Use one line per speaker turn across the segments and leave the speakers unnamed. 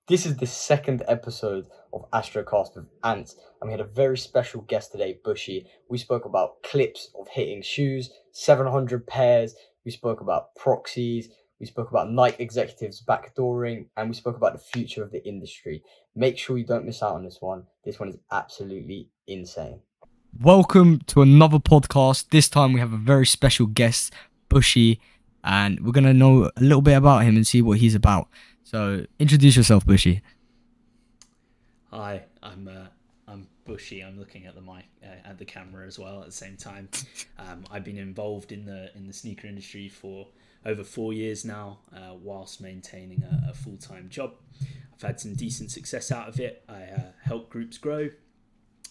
This is the second episode of AstroCast with Ants, and we had a very special guest today, Bushy. We spoke about clips of hitting shoes, 700 pairs, we spoke about proxies, we spoke about Nike executives backdooring, and we spoke about the future of the industry. Make sure you don't miss out on this one. This one is absolutely insane.
Welcome to another podcast. This time we have a very special guest, Bushy, and we're going to know a little bit about him and see what he's about. So introduce yourself, Bushy.
Hi, I'm Bushy. I'm looking at the mic at the camera as well at the same time. I've been involved in the sneaker industry for over 4 years now, whilst maintaining a full-time job. I've had some decent success out of it. I help groups grow.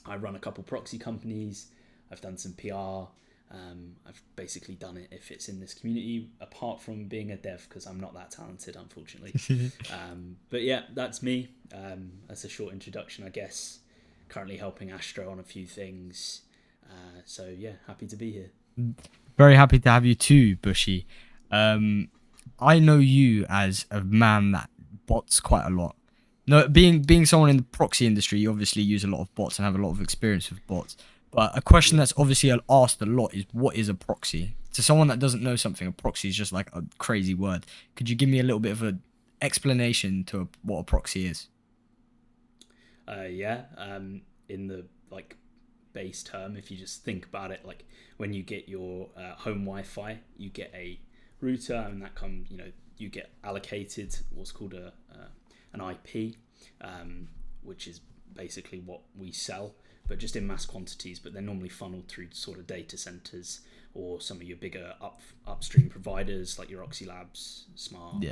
I run a couple proxy companies. I've done some PR. I've basically done it if it's in this community, apart from being a dev, because I'm not that talented, unfortunately. But yeah, that's me. That's a short introduction, I guess. Currently helping Astro on a few things. So yeah, happy to be here.
Very happy to have you too, Bushy. I know you as a man that bots quite a lot. No, being someone in the proxy industry, you obviously use a lot of bots and have a lot of experience with bots. But a question that's obviously asked a lot is, what is a proxy? To someone that doesn't know something, a proxy is just like a crazy word. Could you give me a little bit of an explanation to what a proxy is?
In the base term, if you just think about it, like when you get your home Wi-Fi, you get a router, and that you get allocated what's called an IP, which is basically what we sell, but just in mass quantities. But they're normally funneled through sort of data centers or some of your bigger upstream providers like your Oxy Labs, Smart,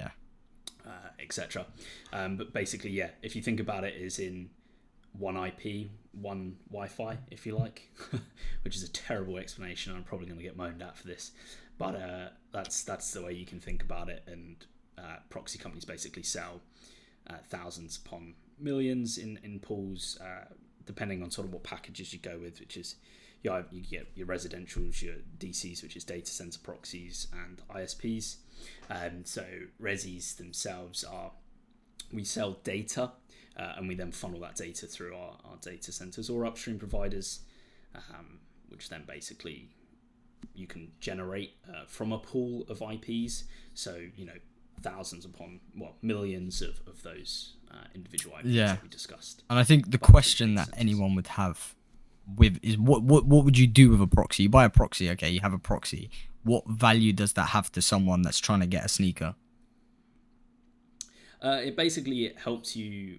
etc. But basically, yeah, if you think about it, is in one IP, one Wi-Fi, if you like, which is a terrible explanation. I'm probably going to get moaned at for this, but that's the way you can think about it. And proxy companies basically sell thousands upon millions in pools, depending on sort of what packages you go with, which is you get your residentials, your DCs, which is data center proxies, and ISPs. So resis themselves we sell data, and we then funnel that data through our data centers or upstream providers, which then basically you can generate from a pool of IPs. So thousands upon millions of those individual IPs that we discussed.
And I think the question that anyone would have is what would you do with a proxy? You buy a proxy, okay, you have a proxy. What value does that have to someone that's trying to get a sneaker?
It helps you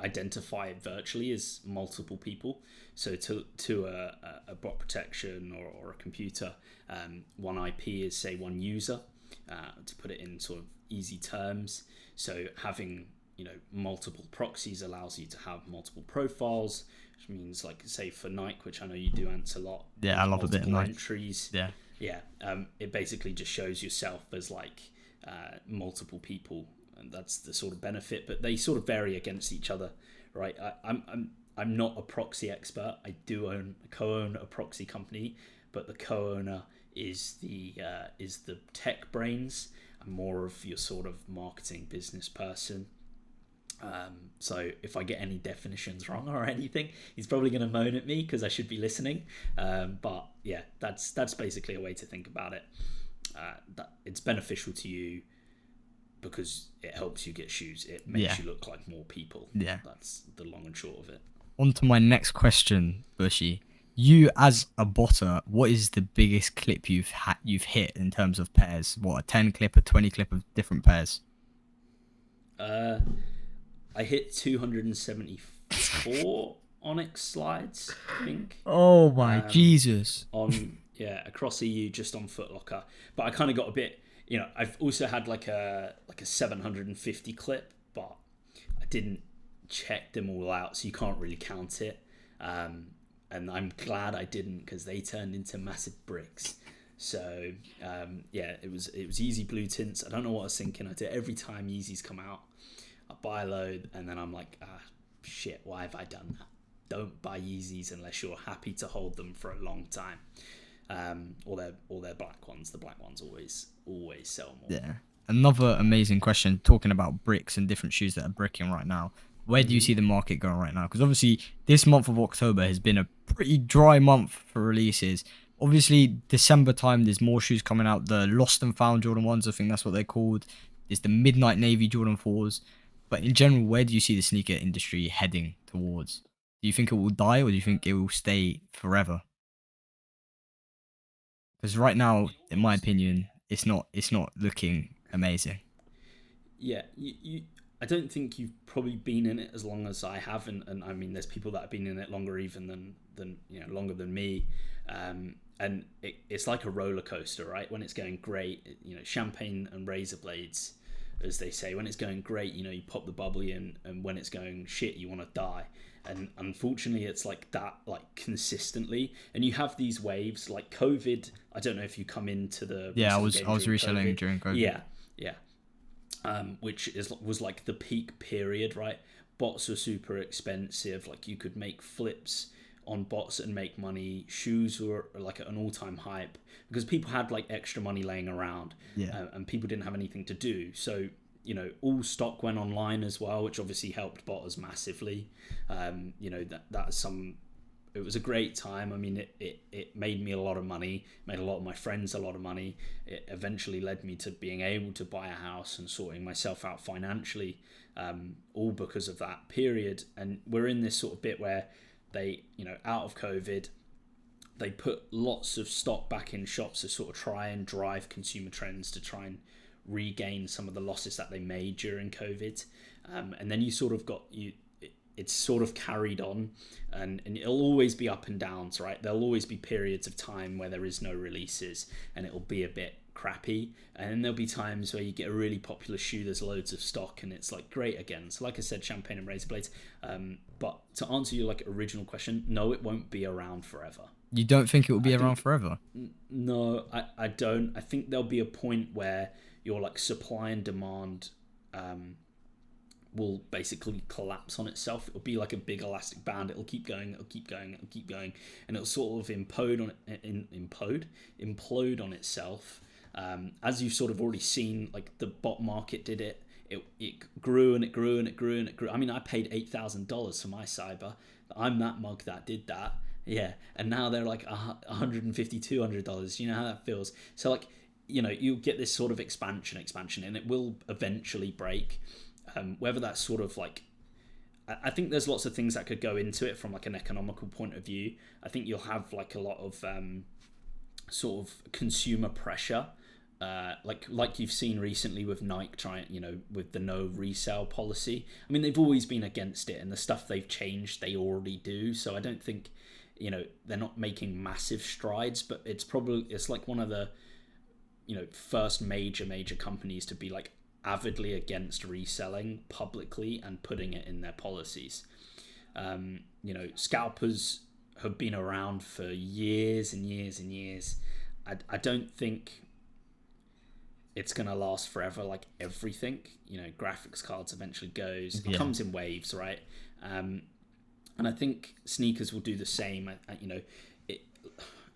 identify virtually as multiple people. So to a bot protection or a computer, one IP is, say, one user. To put it in sort of easy terms, so having multiple proxies allows you to have multiple profiles, which means, like, say for Nike, which I know you do answer a lot.
Yeah, I love a bit of Nike
entries. Yeah. It basically just shows yourself as multiple people, and that's the sort of benefit. But they sort of vary against each other, right? I'm not a proxy expert. I do co-own a proxy company, but the co-owner is the tech brains. I'm more of your sort of marketing business person. So if I get any definitions wrong or anything, he's probably going to moan at me because I should be listening. But yeah, that's basically a way to think about it. That it's beneficial to you because it helps you get shoes. It makes you look like more people. Yeah, that's the long and short of it.
On to my next question, Bushy. You as a botter, what is the biggest clip you've hit in terms of pairs? What, a 10 clip, a 20 clip of different pairs?
I hit 274 Onyx slides, I think.
Oh my Jesus!
Across EU, just on Foot Locker. But I kind of got a bit. I've also had like a 750 clip, but I didn't check them all out, so you can't really count it. And I'm glad I didn't, because they turned into massive bricks. So it was Yeezy blue tints. I don't know what I was thinking. I do it every time Yeezys come out. I buy a load, and then I'm like, shit, why have I done that? Don't buy Yeezys unless you're happy to hold them for a long time. Or they're black ones. The black ones always sell more.
Yeah. another amazing question, talking about bricks and different shoes that are bricking right now. Where do you
Mhm.
see the market going right now? Because obviously this month of October has been a pretty dry month for releases. Obviously December time, there's more shoes coming out. The Lost and Found Jordan 1s, I think that's what they're called. There's the Midnight Navy Jordan 4s. But in general, where do you see the sneaker industry heading towards? Do you think it will die, or do you think it will stay forever? Because right now, in my opinion, it's not looking amazing.
Yeah, I don't think you've probably been in it as long as I have, and I mean, there's people that have been in it longer even than longer than me, and it's like a roller coaster, right? When it's going great, champagne and razor blades, as they say. When it's going great, you pop the bubbly, and when it's going shit, you want to die. And unfortunately, it's like that, like consistently. And you have these waves, like COVID. I don't know if you come into the
Yeah, I
reselling
was
game
I was
during
reselling
COVID.
during COVID.
Yeah, yeah. Which was like the peak period, right? Bots were super expensive. Like you could make flips on bots and make money. Shoes were like at an all-time hype because people had like extra money laying around,
Yeah.
and people didn't have anything to do. So all stock went online as well, which obviously helped botters massively. That's some it was a great time. I mean, it made me a lot of money, made a lot of my friends a lot of money. It eventually led me to being able to buy a house and sorting myself out financially, all because of that period. And we're in this sort of bit where they, out of COVID, they put lots of stock back in shops to sort of try and drive consumer trends to try and regain some of the losses that they made during COVID. And then you sort of got it's sort of carried on, and it'll always be up and downs, right? There'll always be periods of time where there is no releases and it'll be a bit crappy, and then there'll be times where you get a really popular shoe, there's loads of stock, and it's like great again. So like I said, champagne and razor blades. But to answer your like original question, no, it won't be around forever.
You don't think it will
I
be around
think
forever?
No, I don't. I think there'll be a point where your like supply and demand will basically collapse on itself. It'll be like a big elastic band. It'll keep going. It'll keep going. It'll keep going, and it'll sort of implode on itself. As you've sort of already seen, like the bot market did it. It grew and it grew and it grew and it grew. I mean, I paid $8,000 for my cyber. I'm that mug that did that. Yeah, and now they're like $150, $200. You know how that feels. So like, you get this sort of expansion, and it will eventually break. Whether that's sort of like, I think there's lots of things that could go into it from like an economical point of view. I think you'll have like a lot of sort of consumer pressure, like you've seen recently with Nike trying, with the no resale policy. I mean, they've always been against it, and the stuff they've changed, they already do. So I don't think, they're not making massive strides, but it's like one of the, first major companies to be like avidly against reselling publicly and putting it in their policies. Scalpers have been around for years and years and years. I don't think it's going to last forever like everything. Graphics cards eventually goes. It comes in waves, right? And I think sneakers will do the same. A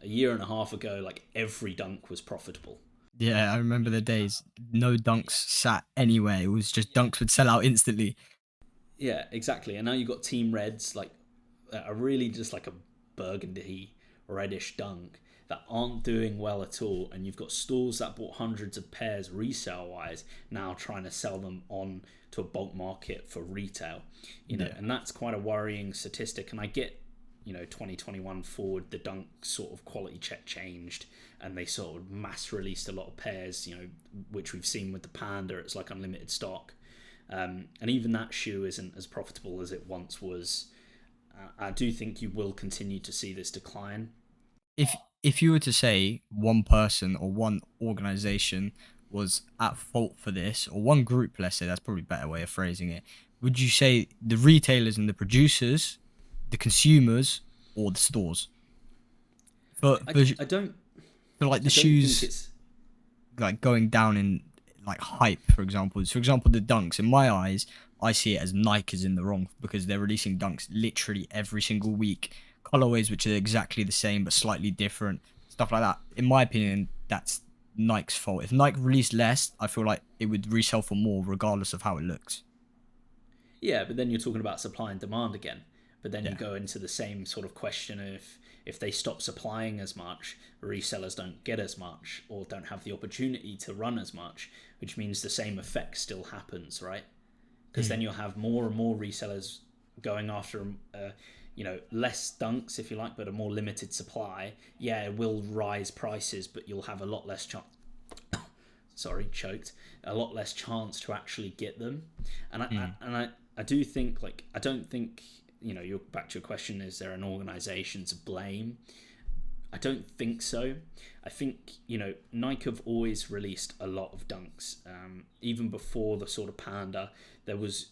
year and a half ago, like every dunk was profitable.
Yeah, I remember the days. No dunks sat anywhere. It was just dunks would sell out instantly.
Yeah, exactly. And now you've got Team Reds, like are really just like a burgundy reddish dunk that aren't doing well at all. And you've got stores that bought hundreds of pairs resale wise now trying to sell them on to a bulk market for retail. And that's quite a worrying statistic. And I get 2021 forward, the dunk sort of quality check changed, and they sort of mass released a lot of pairs, which we've seen with the Panda. It's like unlimited stock, and even that shoe isn't as profitable as it once was. I do think you will continue to see this decline.
If you were to say one person or one organization was at fault for this, or one group, let's say, that's probably a better way of phrasing it, would you say the retailers and the producers, the consumers, or the stores?
I don't
For like the
I don't
shoes,
think it's
like going down in like hype, for example. For example, the dunks. In my eyes, I see it as Nike is in the wrong because they're releasing dunks literally every single week, colorways which are exactly the same but slightly different, stuff like that. In my opinion, Nike's fault. If Nike released less, I feel like it would resell for more regardless of how it looks.
Yeah, but then you're talking about supply and demand again. But then you
Yeah.
go into the same sort of question of if they stop supplying as much, resellers don't get as much or don't have the opportunity to run as much, which means the same effect still happens, right? Because then you'll have more and more resellers going after less dunks, if you like, but a more limited supply. Yeah, it will rise prices, but you'll have a lot less chance. Sorry, choked. A lot less chance to actually get them. And I do think, like, I don't think, you're back to your question, is there an organization to blame? I don't think so. I think, Nike have always released a lot of dunks. Even before the sort of panda, there was,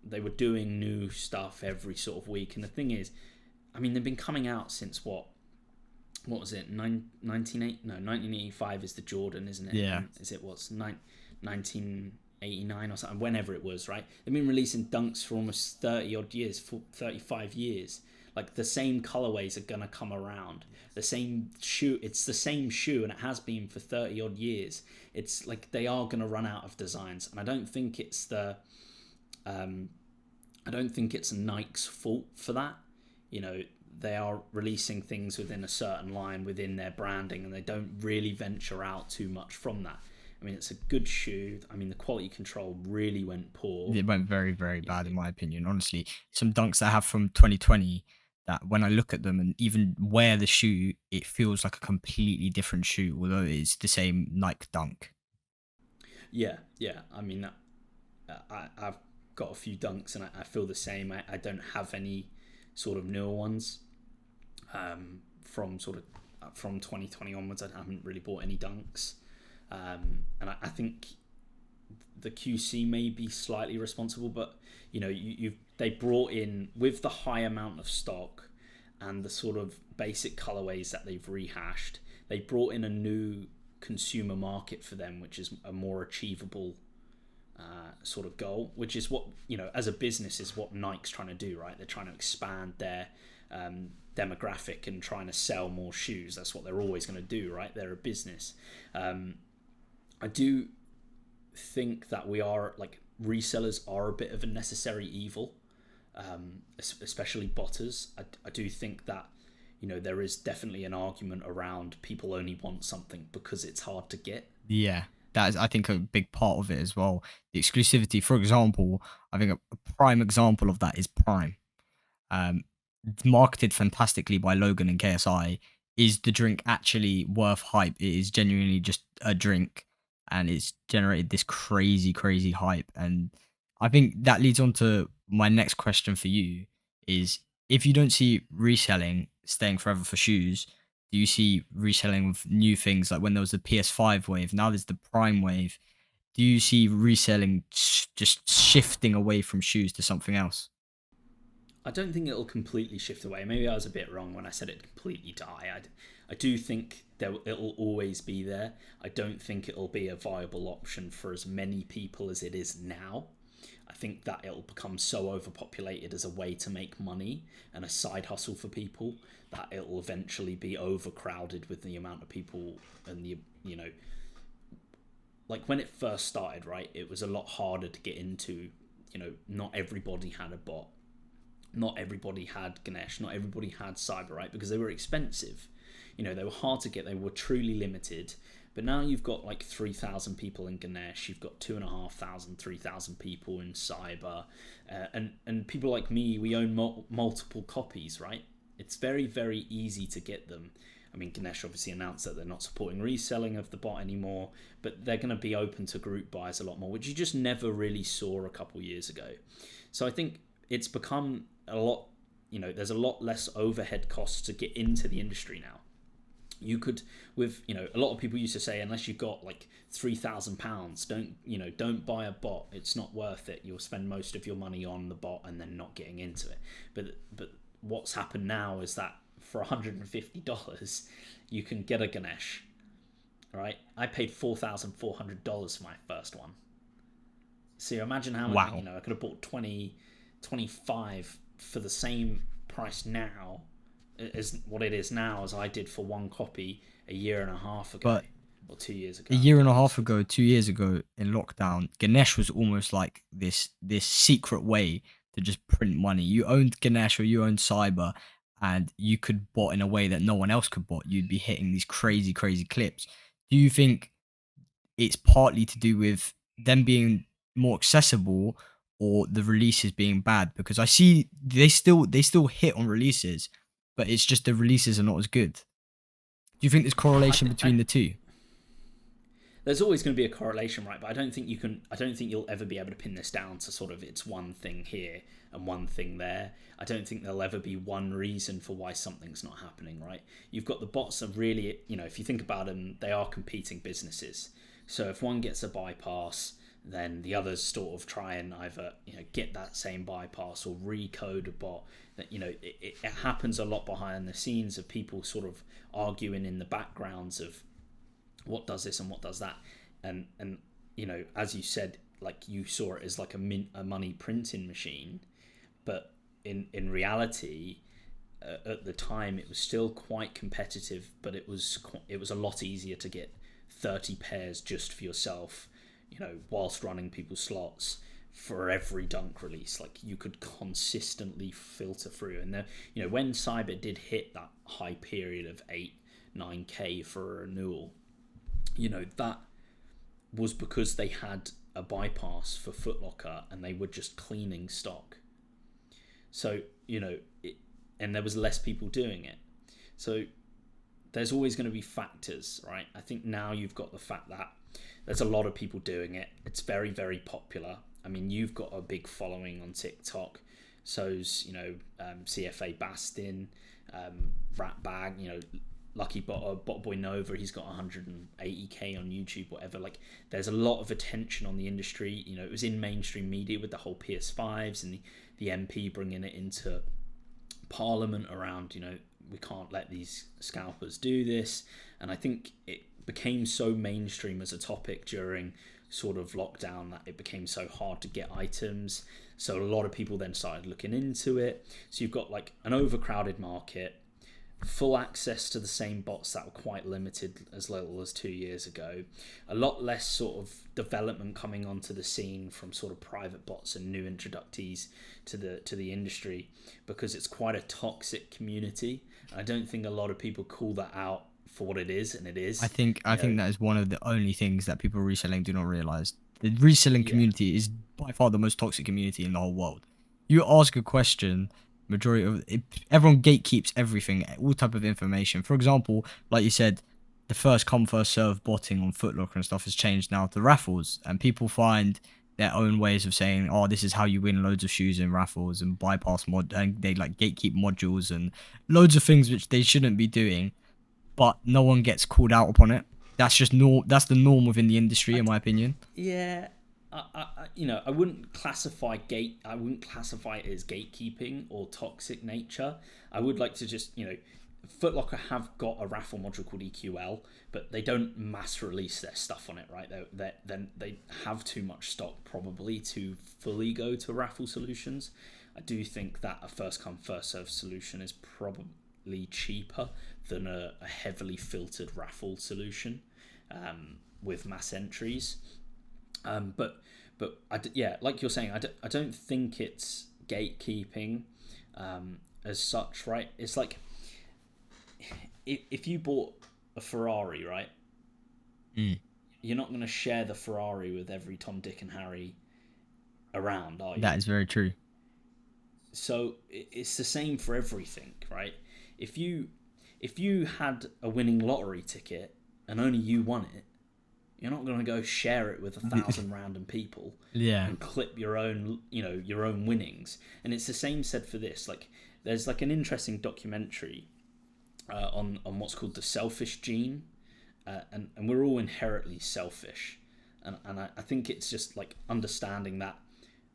they were doing new stuff every sort of week. And the thing is, I mean, they've been coming out since what was it? 1985 is the Jordan, isn't it?
Yeah.
And is it 1989 or something? Whenever it was, right? They've been releasing dunks for almost 30 odd years, 35 years. Like, the same colorways are gonna come around. The same shoe, it's the same shoe, and it has been for 30 odd years. It's like they are gonna run out of designs, and I don't think it's Nike's fault for that. They are releasing things within a certain line within their branding, and they don't really venture out too much from that. I mean, it's a good shoe. I mean, the quality control really went poor.
It went very, very bad in my opinion. Honestly, some dunks I have from 2020 that when I look at them and even wear the shoe, it feels like a completely different shoe, although it's the same Nike dunk.
Yeah. I mean, I've got a few dunks, and I feel the same. I don't have any sort of newer ones. From 2020 onwards, I haven't really bought any dunks, and I think the QC may be slightly responsible, but they brought in, with the high amount of stock and the sort of basic colorways that they've rehashed, they brought in a new consumer market for them, which is a more achievable sort of goal, which is what, as a business, is what Nike's trying to do, right? They're trying to expand their demographic and trying to sell more shoes. That's what they're always going to do, right? They're a business. I do think that resellers are a bit of a necessary evil, especially botters. I do think that there is definitely an argument around people only want something because it's hard to get.
Yeah, that is, I think, a big part of it as well. The exclusivity, for example, I think a prime example of that is Prime. Um, Marketed fantastically by Logan and KSI. Is the drink actually worth hype? It is genuinely just a drink, and it's generated this crazy, crazy hype. And I think that leads on to my next question for you: is if you don't see reselling staying forever for shoes, do you see reselling of new things? Like when there was the PS5 wave, now there's the Prime wave. Do you see reselling just shifting away from shoes to something else?
I don't think it'll completely shift away. Maybe I was a bit wrong when I said it completely die. I do think it'll always be there. I don't think it'll be a viable option for as many people as it is now. I think that it'll become so overpopulated as a way to make money and a side hustle for people that it'll eventually be overcrowded with the amount of people and like when it first started, right? It was a lot harder to get into. Not everybody had a bot. Not everybody had Ganesh, not everybody had Cyber, right? Because they were expensive. They were hard to get, they were truly limited. But now you've got like 3,000 people in Ganesh, you've got 2,500, 3,000 people in Cyber, and people like me, we own multiple copies, right? It's very, very easy to get them. I mean, Ganesh obviously announced that they're not supporting reselling of the bot anymore, but they're going to be open to group buys a lot more, which you just never really saw a couple years ago. So I think it's become a lot, there's a lot less overhead costs to get into the industry now. You could, with, a lot of people used to say, unless you've got like £3,000, don't buy a bot. It's not worth it. You'll spend most of your money on the bot and then not getting into it. But what's happened now is that for $150, you can get a Ganesh, right? I paid $4,400 for my first one. So imagine how many,
Wow.
I could have bought 25 for the same price now as what it is now as I did for one copy a year and a half ago.
But
or 2 years ago.
A year and a half ago, 2 years ago in lockdown, Ganesh was almost like this secret way to just print money. You owned Ganesh or you owned Cyber, and you could bot in a way that no one else could bot. You'd be hitting these crazy, crazy clips. Do you think it's partly to do with them being more accessible or the releases being bad? Because I see they still hit on releases, but it's just the releases are not as good. Do you think there's correlation between the two?
There's always going to be a correlation, right? But I don't think you'll ever be able to pin this down to sort of it's one thing here and one thing there. I don't think there'll ever be one reason for why something's not happening, right? You've got the bots are really, if you think about them, they are competing businesses. So if one gets a bypass, then the others sort of try and either get that same bypass or recode a bot. That it happens a lot behind the scenes of people sort of arguing in the backgrounds of what does this and what does that, and as you said, like you saw it as like a money printing machine, but in reality, at the time it was still quite competitive, but it was a lot easier to get 30 pairs just for yourself, whilst running people's slots for every dunk release. Like you could consistently filter through, and then when Cyber did hit that high period of 8-9k for a renewal, that was because they had a bypass for Foot Locker and they were just cleaning stock. So, and there was less people doing it. So there's always going to be factors, right? I think now you've got the fact that there's a lot of people doing it. It's very, very popular. I mean, you've got a big following on TikTok. So's, CFA Bastin, Rat Bag, Lucky Bot Boy Nova, he's got 180k on YouTube, whatever. Like, there's a lot of attention on the industry. It was in mainstream media with the whole PS5s and the MP bringing it into Parliament around, we can't let these scalpers do this. And I think it became so mainstream as a topic during sort of lockdown that it became so hard to get items. So a lot of people then started looking into it. So you've got like an overcrowded market, full access to the same bots that were quite limited as little as 2 years ago, a lot less sort of development coming onto the scene from sort of private bots and new introductees to the industry, because it's quite a toxic community. I don't think a lot of people call that out for what it is, and it is.
I think that is one of the only things that people reselling do not realize. The reselling community is by far the most toxic community in the whole world. You ask a question, majority of it, everyone gatekeeps everything, all type of information. For example, like you said, the first come first serve botting on Foot Locker and stuff has changed now to raffles, and people find their own ways of saying, oh, this is how you win loads of shoes in raffles, and bypass mod, and they like gatekeep modules and loads of things which they shouldn't be doing, but no one gets called out upon it. That's just that's the norm within the industry, in my opinion.
Yeah, I wouldn't classify it as gatekeeping or toxic nature. I would like to just, Foot Locker have got a raffle module called EQL, but they don't mass release their stuff on it, right? They have too much stock probably to fully go to raffle solutions. I do think that a first come first serve solution is probably cheaper than a heavily filtered raffle solution with mass entries. But like you're saying, I don't think it's gatekeeping as such, right? It's like if you bought a Ferrari, right? You're not going to share the Ferrari with every Tom, Dick, and Harry around, are you?
That is very true.
So it's the same for everything, right? If you had a winning lottery ticket and only you won it, you're not going to go share it with 1,000 random people and clip your own winnings. And it's the same said for this. Like, there's like an interesting documentary on what's called the selfish gene, and we're all inherently selfish, and I think it's just like understanding that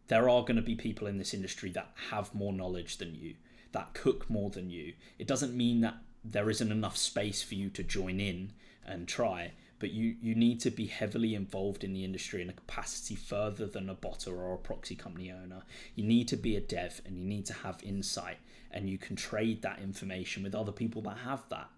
there are going to be people in this industry that have more knowledge than you, that cook more than you. It doesn't mean that there isn't enough space for you to join in and try, but you need to be heavily involved in the industry in a capacity further than a botter or a proxy company owner. You need to be a dev, and you need to have insight, and you can trade that information with other people that have that.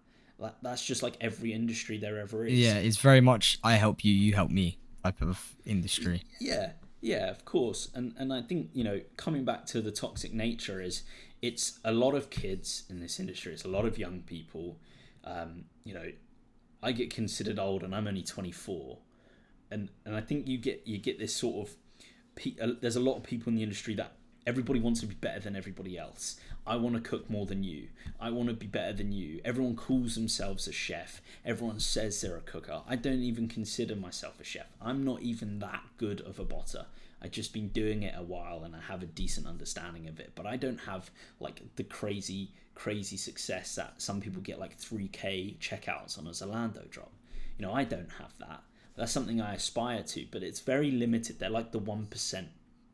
That's just like every industry there ever
Yeah,
is.
it's very much I help you, you help me type of industry.
Yeah, yeah, of course. And I think, coming back to the toxic nature is, it's a lot of kids in this industry. It's a lot of young people. Um, you know, I get considered old, and I'm only 24. And I think you get this sort of there's a lot of people in the industry that everybody wants to be better than everybody else. I want to cook more than you. I want to be better than you. Everyone calls themselves a chef. Everyone says they're a cooker. I don't even consider myself a chef. I'm not even that good of a botter. I've just been doing it a while and I have a decent understanding of it. But I don't have like the crazy success that some people get, like 3K checkouts on a Zalando drop. I don't have that. That's something I aspire to, but it's very limited. They're like the 1%.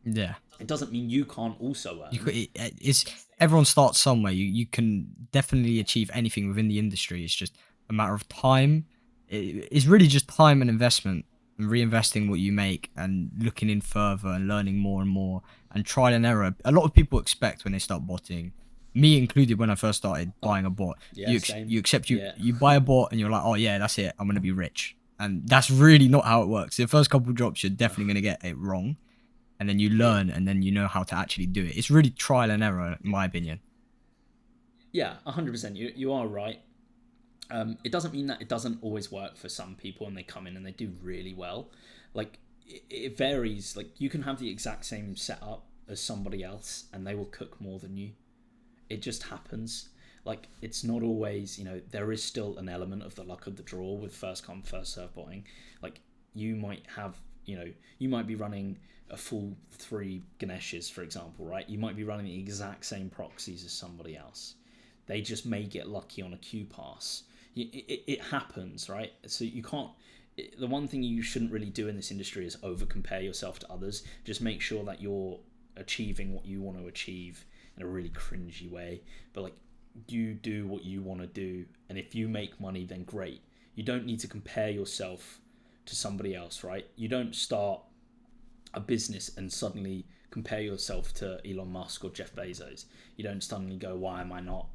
Yeah.
It doesn't mean you can't also earn.
It's everyone starts somewhere. You can definitely achieve anything within the industry. It's just a matter of time. It's really just time and investment, and reinvesting what you make and looking in further and learning more and more and trial and error. A lot of people expect when they start botting, me included, when I first started buying a bot,
Yeah, same.
you accept
Yeah.
you buy a bot and you're like, oh yeah, that's it, I'm gonna be rich. And that's really not how it works. The first couple of drops, you're definitely gonna get it wrong, and then you learn, and then you know how to actually do it. It's really trial and error, in my opinion.
Yeah, 100%. You are right. It doesn't mean that it doesn't always work for some people and they come in and they do really well. Like, it varies. Like, you can have the exact same setup as somebody else and they will cook more than you. It just happens. Like, it's not always, there is still an element of the luck of the draw with first come, first serve botting. Like, you might have, you might be running a full 3 Ganeshes, for example, right? You might be running the exact same proxies as somebody else. They just may get lucky on a Q pass. It happens, right? So you can't. The one thing you shouldn't really do in this industry is over compare yourself to others. Just make sure that you're achieving what you want to achieve in a really cringy way. But like, you do what you want to do, and if you make money, then great. You don't need to compare yourself to somebody else, right? You don't start a business and suddenly compare yourself to Elon Musk or Jeff Bezos. You don't suddenly go, why am I not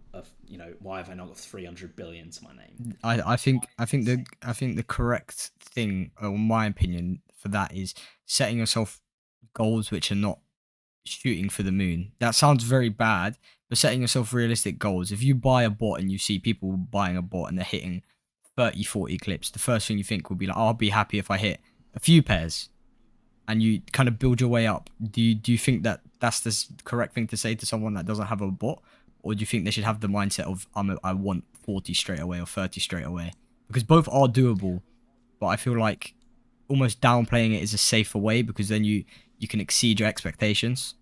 why have I not got 300 billion to my name?
I think the correct thing, or my opinion, for that is setting yourself goals which are not shooting for the moon. That sounds very bad, but setting yourself realistic goals. If you buy a bot and you see people buying a bot and they're hitting 30, 40 clips, the first thing you think will be like, oh, I'll be happy if I hit a few pairs, and you kind of build your way up. Do you think that that's the correct thing to say to someone that doesn't have a bot, or do you think they should have the mindset of I want 40 straight away or 30 straight away? Because both are doable, but I feel like almost downplaying it is a safer way, because then you can exceed your expectations.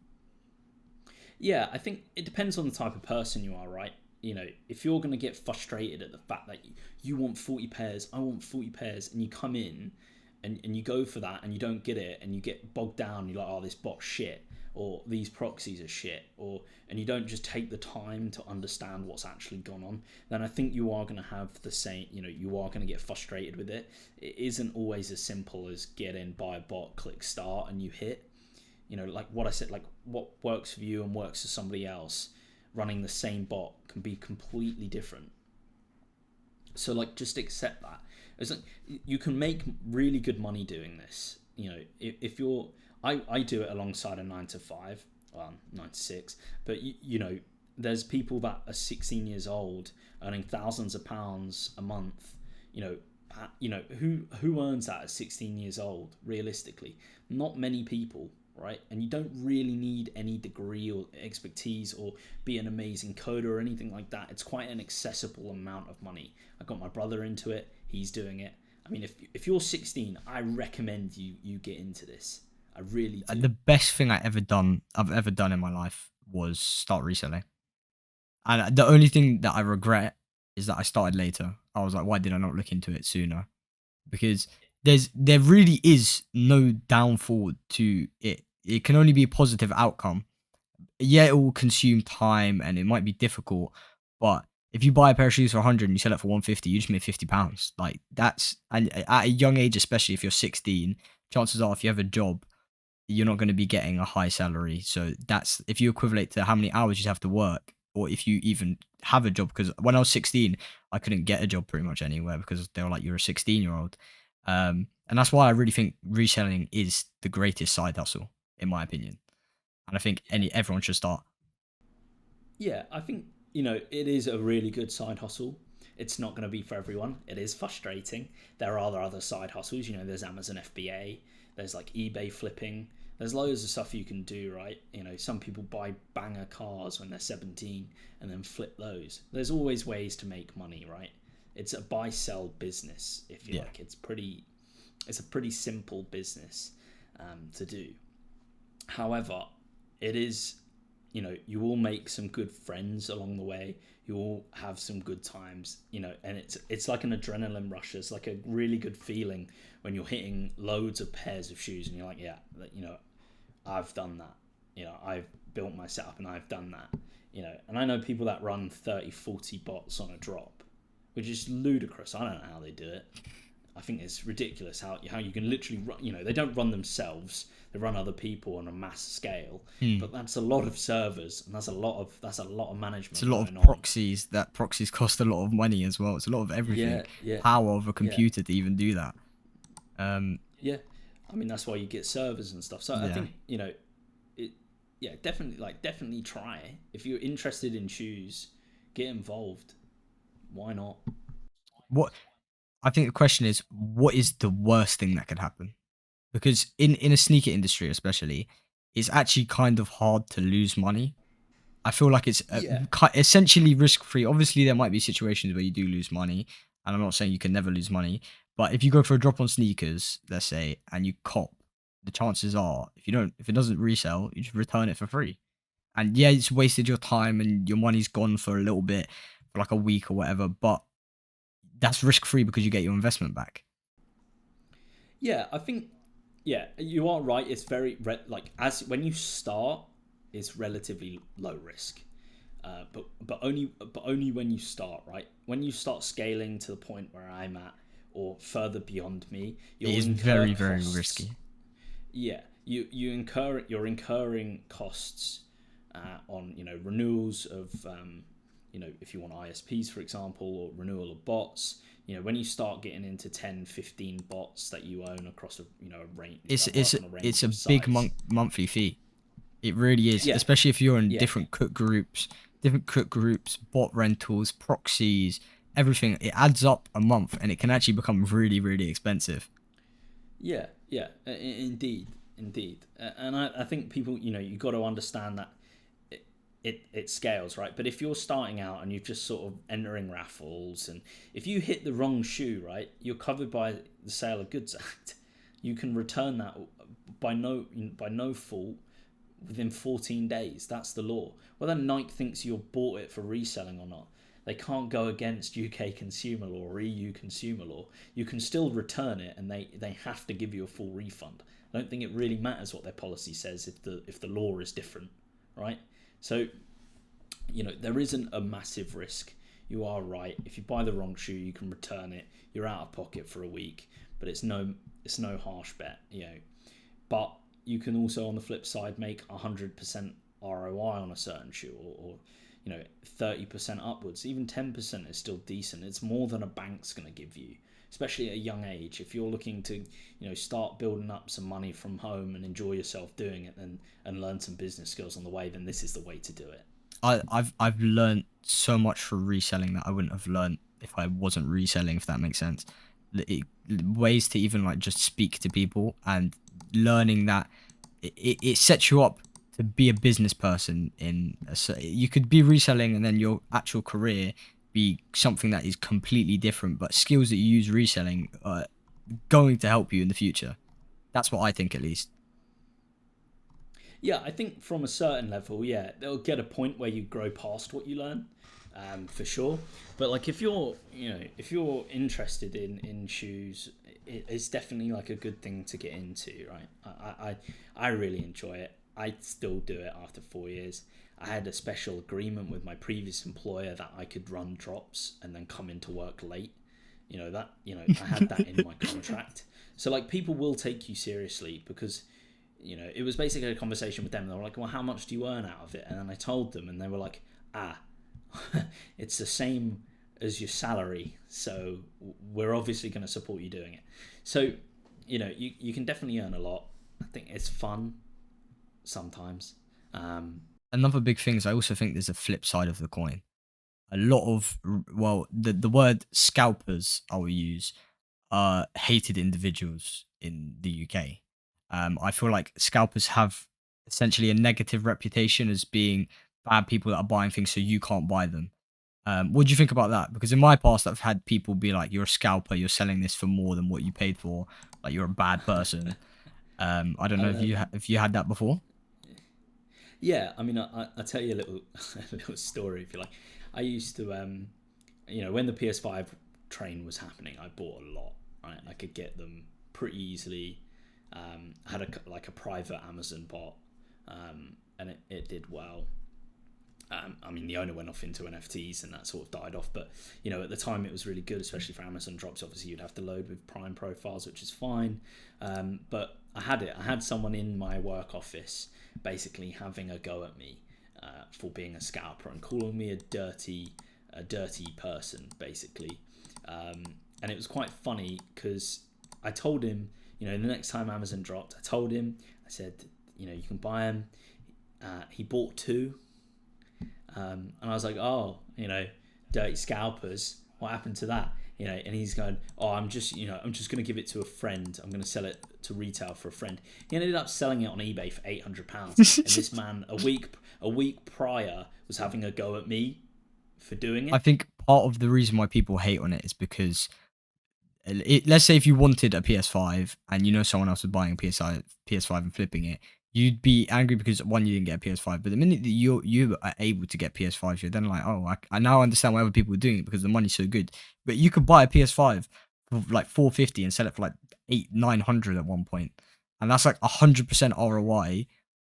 Yeah, I think it depends on the type of person you are, right? If you're going to get frustrated at the fact that you want 40 pairs, I want 40 pairs, and you come in and you go for that and you don't get it and you get bogged down, you're like, oh, this bot's shit, or these proxies are shit, and you don't just take the time to understand what's actually gone on, then I think you are going to have the same, you are going to get frustrated with it. It isn't always as simple as get in, buy a bot, click start, and you hit. Like what I said, like what works for you and works for somebody else, running the same bot can be completely different. So like, just accept that. It's like, you can make really good money doing this. If you're, I do it alongside a 9 to 5, well, 9 to 6, but there's people that are 16 years old earning thousands of pounds a month. Who earns that at 16 years old? Realistically, not many people, right? And you don't really need any degree or expertise or be an amazing coder or anything like that. It's quite an accessible amount of money. I got my brother into it. He's doing it. I mean, if you're 16, I recommend you get into this. I really do.
The best thing I've ever done in my life was start reselling. And the only thing that I regret is that I started later. I was like, why did I not look into it sooner? Because there really is no downfall to it. It can only be a positive outcome. Yeah, it will consume time and it might be difficult, but if you buy a pair of shoes for 100 and you sell it for 150, you just made £50. Like, that's, and at a young age, especially if you're 16, chances are if you have a job, you're not going to be getting a high salary. So that's, if you equivalent to how many hours you have to work or if you even have a job. Because when I was 16, I couldn't get a job pretty much anywhere because they were like, you're a 16-year-old. And that's why I really think reselling is the greatest side hustle, in my opinion. And I think everyone should start.
Yeah, I think, it is a really good side hustle. It's not going to be for everyone. It is frustrating. There are other side hustles. There's Amazon FBA. There's like eBay flipping. There's loads of stuff you can do, right? Some people buy banger cars when they're 17 and then flip those. There's always ways to make money, right? It's a buy-sell business, if you like. It's a pretty simple business to do. However, it is, you will make some good friends along the way. You will have some good times, and it's like an adrenaline rush. It's like a really good feeling when you're hitting loads of pairs of shoes and you're like, yeah, I've done that. I've built my setup and I've done that. And I know people that run 30, 40 bots on a drop, which is ludicrous. I don't know how they do it. I think it's ridiculous how you can literally run, they don't run themselves, they run other people on a mass scale, but that's a lot of servers and that's a lot of management.
It's a lot of proxies. That proxies cost a lot of money as well. It's a lot of everything. Power of a computer to even do that.
Yeah, I mean that's why you get servers and stuff. So I think definitely try. If you're interested in shoes, get involved. Why not?
I think the question is, what is the worst thing that could happen? Because in a sneaker industry especially, it's actually kind of hard to lose money. I feel like it's essentially risk-free. Obviously, there might be situations where you do lose money, and I'm not saying you can never lose money, but if you go for a drop on sneakers, let's say, and you cop, the chances are, if it doesn't resell, you just return it for free. And yeah, it's wasted your time and your money's gone for a little bit, for like a week or whatever, but that's risk-free because you get your investment back.
Yeah, I think, you are right. It's very when you start, it's relatively low risk, but only when you start, right? When you start scaling to the point where I'm at or further beyond me,
it is very, very risky.
Yeah, you're incurring costs on renewals of if you want ISPs, for example, or renewal of bots. When you start getting into 10, 15 bots that you own across a range,
it's a big monthly fee. It really is, especially if you're in different cook groups, bot rentals, proxies, everything. It adds up a month, and it can actually become really, really expensive.
Yeah, indeed, and I think people, you got to understand that it scales, right? But if you're starting out and you're just sort of entering raffles, and if you hit the wrong shoe, right, you're covered by the Sale of Goods Act. You can return that by no fault within 14 days. That's the law. Whether Nike thinks you bought it for reselling or not, they can't go against UK consumer law or EU consumer law. You can still return it, and they have to give you a full refund. I don't think it really matters what their policy says if the law is different, right? So, there isn't a massive risk. You are right. If you buy the wrong shoe, you can return it. You're out of pocket for a week, but it's no harsh bet, But you can also, on the flip side, make 100% ROI on a certain shoe, or 30% upwards. Even 10% is still decent. It's more than a bank's going to give you, especially at a young age. If you're looking to start building up some money from home and enjoy yourself doing it, and learn some business skills on the way, then this is the way to do it.
I've learned so much from reselling that I wouldn't have learned if I wasn't reselling, if that makes sense. Ways to even just speak to people, and learning that it sets you up to be a business person. You could be reselling and then your actual career be something that is completely different, but skills that you use reselling are going to help you in the future. That's what I think, at least.
Yeah, I think from a certain level, they'll get a point where you grow past what you learn, for sure. But if you're interested in shoes, it's definitely a good thing to get into, right? I really enjoy it. I still do it after 4 years. I had a special agreement with my previous employer that I could run drops and then come into work late. I had that in my contract. So people will take you seriously because it was basically a conversation with them. They were like, well, how much do you earn out of it? And then I told them, and they were like, it's the same as your salary, so we're obviously going to support you doing it. So, you can definitely earn a lot. I think it's fun sometimes.
Another big thing is I also think there's a flip side of the coin. A lot of, well, the word scalpers I will use are hated individuals in the UK. I feel like scalpers have essentially a negative reputation as being bad people that are buying things so you can't buy them. What do you think about that? Because in my past, I've had people be like, "You're a scalper. You're selling this for more than what you paid for. Like you're a bad person." I don't know if if you had that before.
Yeah, I mean, I'll tell you a little a little story if you like. I used to, when the PS5 train was happening, I bought a lot. Right? I could get them pretty easily. I had a private Amazon bot, and it did well. I mean, the owner went off into NFTs and that sort of died off. But, at the time it was really good, especially for Amazon drops. Obviously, you'd have to load with Prime profiles, which is fine. But I had it. I had someone in my work office basically having a go at me for being a scalper and calling me a dirty person, basically. And it was quite funny because I told him, the next time Amazon dropped, I said, you can buy them. He bought two. And I was like, oh, dirty scalpers. What happened to that? And he's going, oh, I'm just going to give it to a friend. I'm going to sell it to retail for a friend. He ended up selling it on eBay for £800. And this man, a week prior, was having a go at me for doing it.
I think part of the reason why people hate on it is because let's say if you wanted a PS5 and someone else was buying a PS5 and flipping it, you'd be angry because one, you didn't get a PS5, but the minute that you are able to get PS5s, you're then like, oh, I now understand why other people are doing it because the money's so good. But you could buy a PS5 for like $450 and sell it for like $900 at one point, and that's like 100% ROI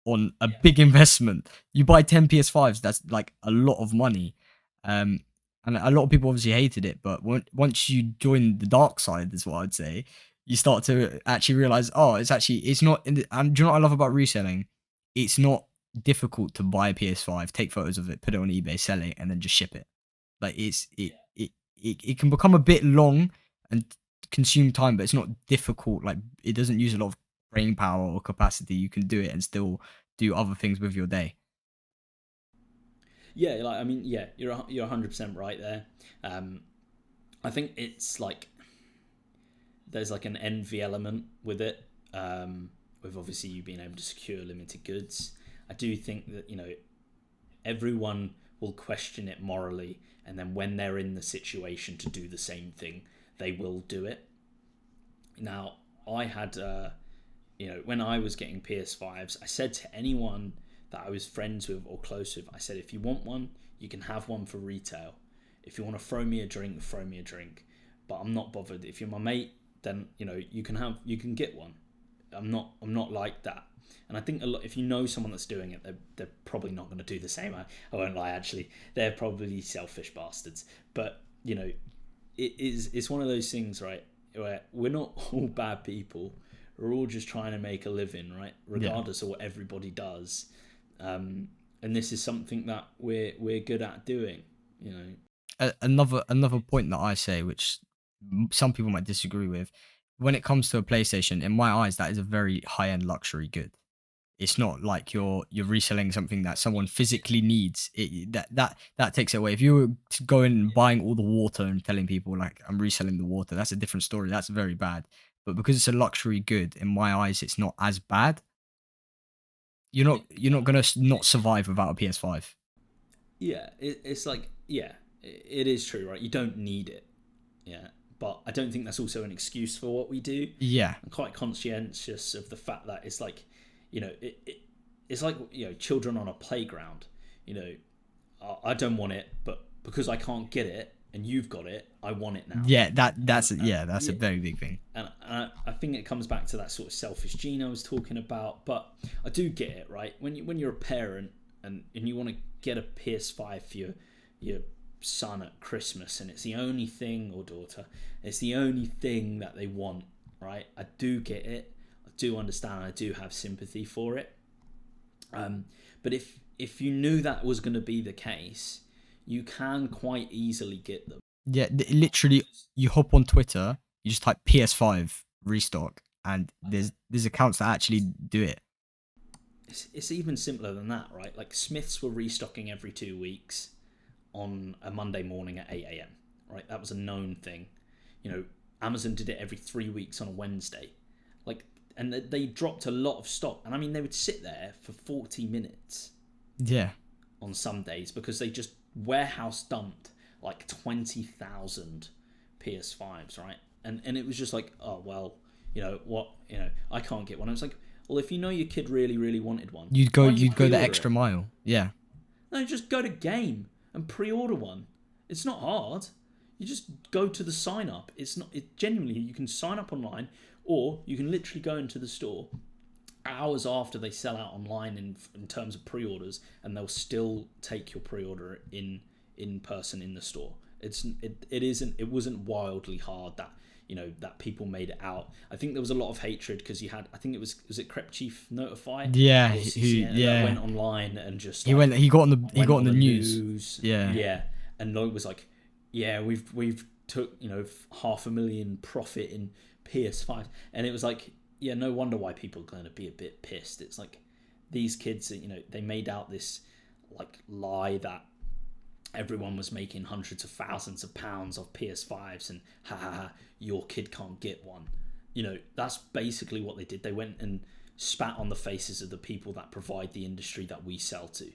on a big investment. You buy 10 PS5s, that's like a lot of money. And a lot of people obviously hated it, but once you join the dark side, is what I'd say, you start to actually realize, oh, it's not. And do you know what I love about reselling? It's not difficult to buy a PS5, take photos of it, put it on eBay, sell it, and then just ship it. Like it can become a bit long and consume time, but it's not difficult. Like it doesn't use a lot of brain power or capacity. You can do it and still do other things with your day.
Yeah, you're 100% right there. I think it's like there's like an envy element with it, with obviously you being able to secure limited goods. I do think that everyone will question it morally, and then when they're in the situation to do the same thing, they will do it. Now, I had when I was getting PS5s, I said to anyone that I was friends with or close with, I said, if you want one, you can have one for retail. If you want to throw me a drink, throw me a drink. But I'm not bothered. If you're my mate, then you can get one. I'm not like that. And I think a lot, if you know someone that's doing it, they're probably not going to do the same. I won't lie, actually. They're probably selfish bastards. But it's one of those things, right, where we're not all bad people. We're all just trying to make a living, right? Regardless of what everybody does. And this is something that we're good at doing,
Another point that I say, which some people might disagree with, when it comes to a PlayStation, in my eyes, that is a very high-end luxury good. It's not like you're reselling something that someone physically needs. That takes it away. If you were going and buying all the water and telling people like I'm reselling the water, that's a different story. That's very bad. But because it's a luxury good, in my eyes, it's not as bad. You're not gonna not survive without a PS5.
Yeah, it's like, yeah, it is true, right? You don't need it, yeah, but I don't think that's also an excuse for what we do.
Yeah,
I'm quite conscientious of the fact that it's like, it's like children on a playground. I don't want it, but because I can't get it and you've got it, I want it now.
Yeah, that's a very big thing.
And I think it comes back to that sort of selfish gene I was talking about. But I do get it, right? When you're a parent and you want to get a PS5 for your son at Christmas, and it's the only thing, or daughter, it's the only thing that they want, right? I do get it. I do understand. I do have sympathy for it. But if you knew that was going to be the case, you can quite easily get them.
Yeah, literally, you hop on Twitter, you just type PS5 restock, and there's accounts that actually do it.
It's even simpler than that, right? Like Smiths were restocking every 2 weeks on a Monday morning at 8 a.m. Right, that was a known thing. You know, Amazon did it every 3 weeks on a Wednesday, like, and they dropped a lot of stock. And I mean, they would sit there for 40 minutes.
Yeah.
On some days because they just warehouse dumped like 20,000 PS5s, right? And it was just like, oh well, I can't get one. I was like, well, if you know your kid really, really wanted one,
You'd go the extra mile. Yeah.
No, just go to Game and pre-order one. It's not hard. You just go to the sign up. It genuinely, you can sign up online, or you can literally go into the store hours after they sell out online in terms of pre-orders, and they'll still take your pre-order in person in the store. It wasn't wildly hard that people made it out. I think there was a lot of hatred because you had, I think was it Crep Chief Notify?
Yeah,
that went online and just
he got on the news.
Yeah, and it was like, yeah, we've took 500,000 profit in PS5, and it was like, yeah, no wonder why people are going to be a bit pissed. It's like these kids, they made out this like lie that everyone was making hundreds of thousands of pounds of PS5s, and your kid can't get one. That's basically what they did. They went and spat on the faces of the people that provide the industry that we sell to.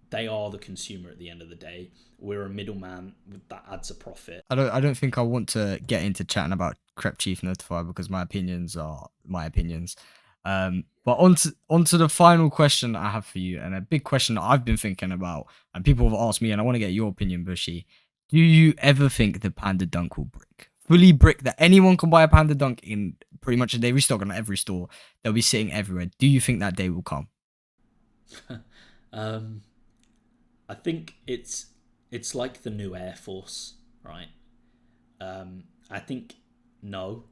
They are the consumer at the end of the day. We're a middleman that adds a profit.
I don't think I want to get into chatting about Crep Chief Notify because my opinions are my opinions. But onto the final question I have for you, and a big question that I've been thinking about, and people have asked me, and I want to get your opinion, Bushy. Do you ever think the Panda Dunk will fully brick, that anyone can buy a Panda Dunk in pretty much a day, restock on every store? They'll be sitting everywhere. Do you think that day will come?
I think it's like the new Air Force, right? I think no,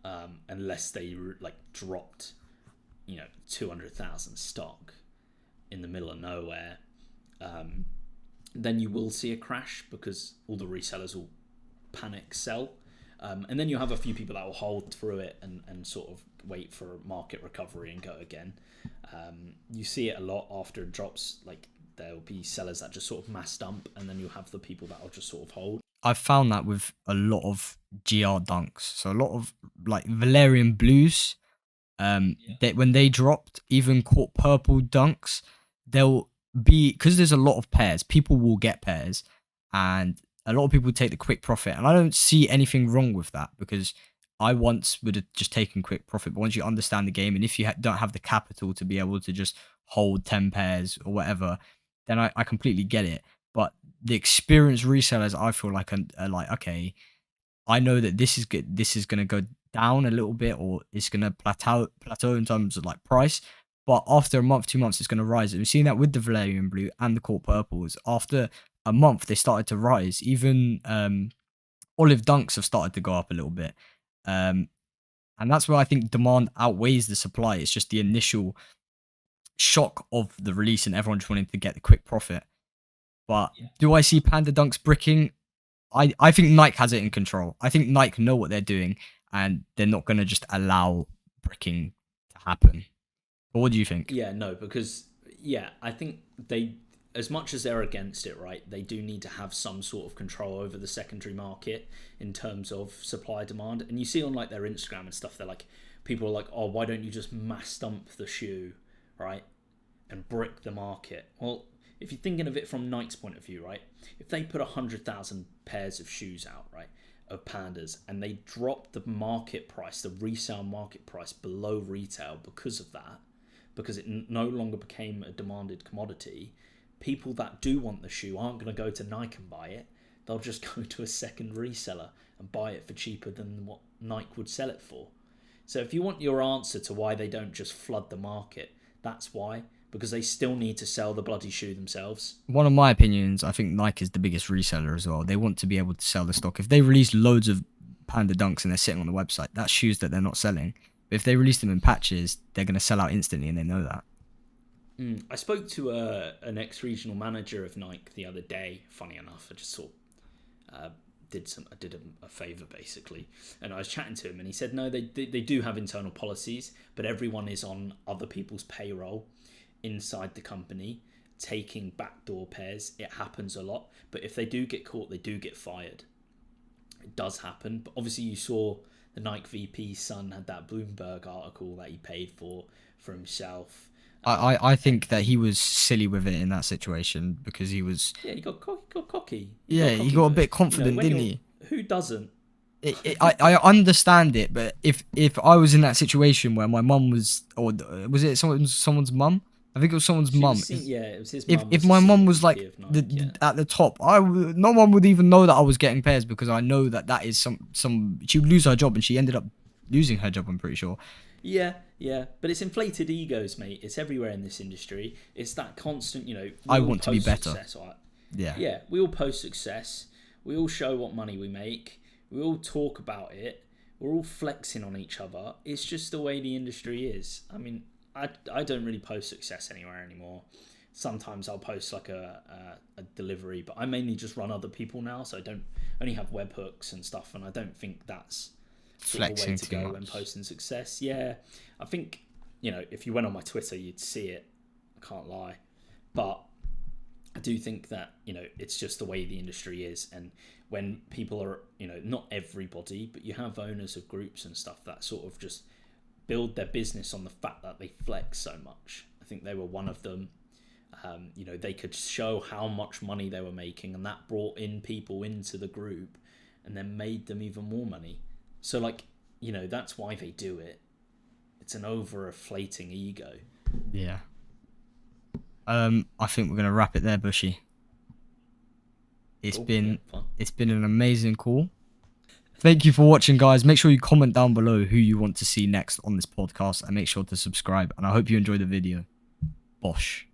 unless they like dropped, 200,000 stock in the middle of nowhere, then you will see a crash because all the resellers will panic sell, and then you'll have a few people that will hold through it and sort of wait for market recovery and go again. You see it a lot after it drops, like there'll be sellers that just sort of mass dump, and then you'll have the people that will just sort of hold.
I've found that with a lot of GR dunks, so a lot of like Valerian blues, that when they dropped, even court purple dunks, they'll be, because there's a lot of pairs, people will get pairs, and a lot of people take the quick profit, and I don't see anything wrong with that because I once would have just taken quick profit, but once you understand the game, and if you don't have the capital to be able to just hold 10 pairs or whatever, then I completely get it. But the experienced resellers, I feel like are like, okay, I know that this is good. This is gonna go down a little bit, or it's gonna plateau in terms of like price. But after a month, 2 months, it's gonna rise. And we've seen that with the Valerian blue and the court purples. After a month, they started to rise. Even olive dunks have started to go up a little bit. And that's where I think demand outweighs the supply. It's just the initial shock of the release and everyone just wanting to get the quick profit. But do I see Panda Dunks bricking? I think Nike has it in control. I think Nike know what they're doing, and they're not going to just allow bricking to happen. But what do you think?
Yeah, no, because, I think they, as much as they're against it, right, they do need to have some sort of control over the secondary market in terms of supply demand. And you see on like their Instagram and stuff, they're like, people are like, oh, why don't you just mass dump the shoe, right, and brick the market? Well, if you're thinking of it from Nike's point of view, right, if they put 100,000 pairs of shoes out, right, of Pandas, and they drop the market price, the resale market price below retail because of that, because it no longer became a demanded commodity, people that do want the shoe aren't going to go to Nike and buy it. They'll just go to a second reseller and buy it for cheaper than what Nike would sell it for. So if you want your answer to why they don't just flood the market, that's why. Because they still need to sell the bloody shoe themselves.
One of my opinions, I think Nike is the biggest reseller as well. They want to be able to sell the stock. If they release loads of Panda Dunks and they're sitting on the website, that's shoes that they're not selling. But if they release them in patches, they're going to sell out instantly, and they know that.
I spoke to an ex-regional manager of Nike the other day. Funny enough, I just did a favor basically, and I was chatting to him, and he said no, they do have internal policies, but everyone is on other people's payroll inside the company taking backdoor pairs. It happens a lot, but if they do get caught, they do get fired. It does happen, but obviously you saw the Nike VP's son had that Bloomberg article that he paid for himself.
I think that he was silly with it in that situation because he was.
Yeah, he got cocky.
He got a bit confident, didn't he?
Who doesn't?
I understand it, but if I was in that situation where my mum was, or was it someone's mum? I think it was someone's mum.
It was his mum.
If my mum was like at the top, no one would even know that I was getting pairs because I know that is some. She would lose her job, and she ended up losing her job. I'm pretty sure.
Yeah, but it's inflated egos, mate. It's everywhere in this industry. It's that constant,
I want to be better.
Yeah, we all post success. We all show what money we make. We all talk about it. We're all flexing on each other. It's just the way the industry is. I mean, I don't really post success anywhere anymore. Sometimes I'll post like a delivery, but I mainly just run other people now, so I don't only have webhooks and stuff, and I don't think that's
flexing
way to go when posting success. Yeah, I think if you went on my Twitter, you'd see it. I can't lie, but I do think that it's just the way the industry is, and when people are not everybody, but you have owners of groups and stuff that sort of just build their business on the fact that they flex so much. I think they were one of them. They could show how much money they were making, and that brought in people into the group and then made them even more money. So that's why they do it. It's an overinflating ego.
Yeah. I think we're gonna wrap it there, Bushy. It's been an amazing call. Thank you for watching, guys. Make sure you comment down below who you want to see next on this podcast, and make sure to subscribe. And I hope you enjoyed the video. Bosh.